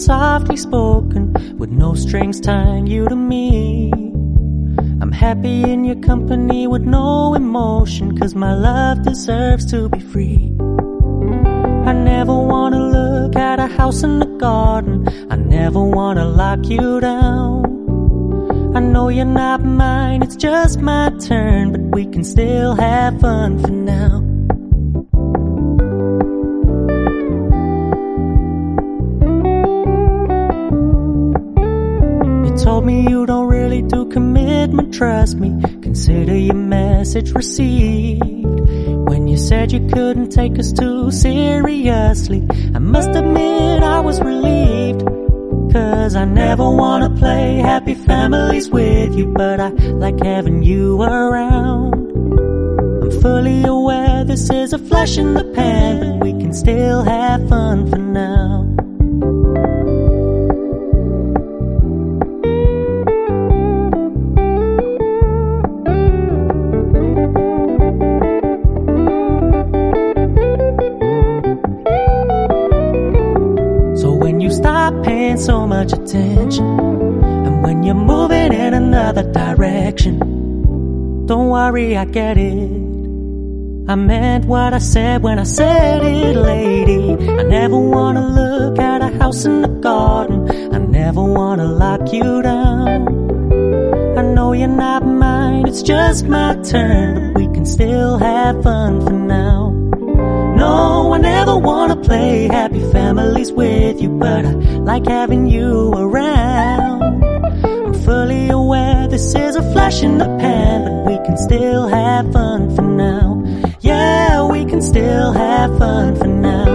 softly spoken, with no strings tying you to me. I'm happy in your company with no emotion, 'cause my love deserves to be free. I never wanna look at a house in the garden, I never wanna lock you down. I know you're not mine, it's just my turn, but we can still have fun for now. You told me you don't really do commitment, trust me, consider your message received. When you said you couldn't take us too seriously, I must admit I was relieved. 'Cause I never wanna play happy families with you, but I like having you around. I'm fully aware this is a flash in the pan, but we can still have fun for now. Stop paying so much attention, and when you're moving in another direction, don't worry, I get it. I meant what I said when I said it, lady. I never wanna look at a house in the garden, I never wanna lock you down. I know you're not mine, it's just my turn, but we can still have fun for now. No, I never wanna play happy families with you, but I like having you around. I'm fully aware this is a flash in the pan, but we can still have fun for now. Yeah, we can still have fun for now.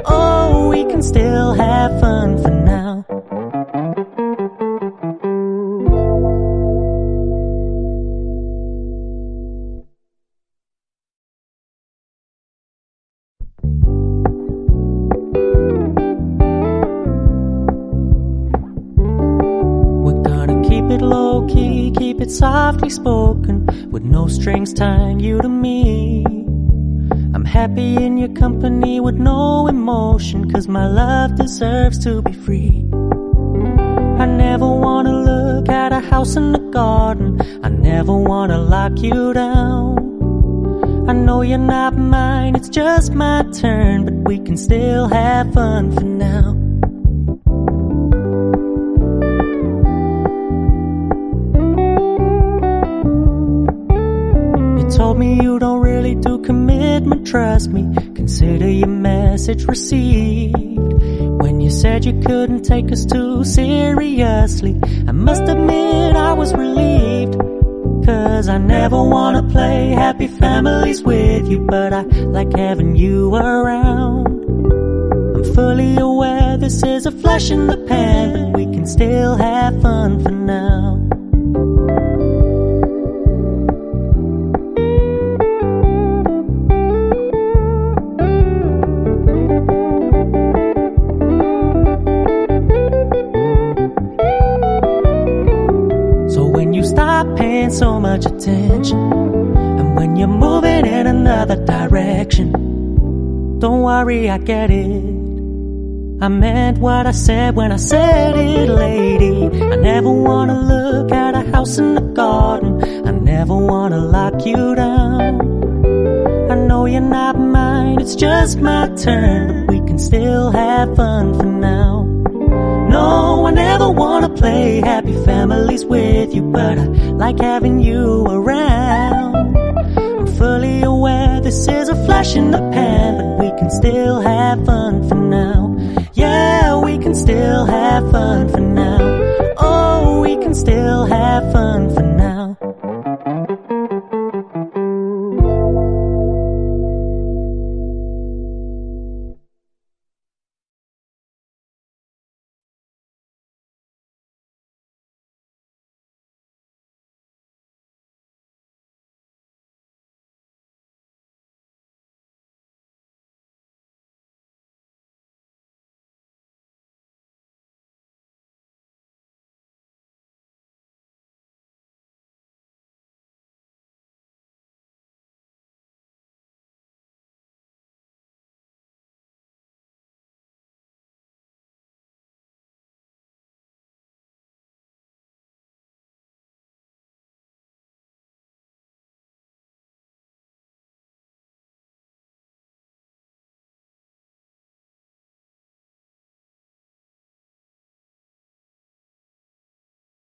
Oh, we can still have fun for now. Low key, keep it softly spoken, with no strings tying you to me. I'm happy in your company with no emotion, 'cause my love deserves to be free. I never wanna look at a house in the garden, I never wanna lock you down. I know you're not mine, it's just my turn, but we can still have fun for now. Told me you don't really do commitment, trust me, consider your message received. When you said you couldn't take us too seriously, I must admit I was relieved. 'Cause I never wanna play happy families with you, but I like having you around. I'm fully aware this is a flash in the pan, but we can still have fun for now. Stop paying so much attention, and when you're moving in another direction, don't worry, I get it. I meant what I said when I said it, lady. I never wanna look at a house in the garden, I never wanna lock you down. I know you're not mine, it's just my turn, but we can still have fun for now. No, I never wanna play happy families with you, but I like having you around. I'm fully aware this is a flash in the pan, but we can still have fun for now. Yeah, we can still have fun for now. Oh, we can still have fun for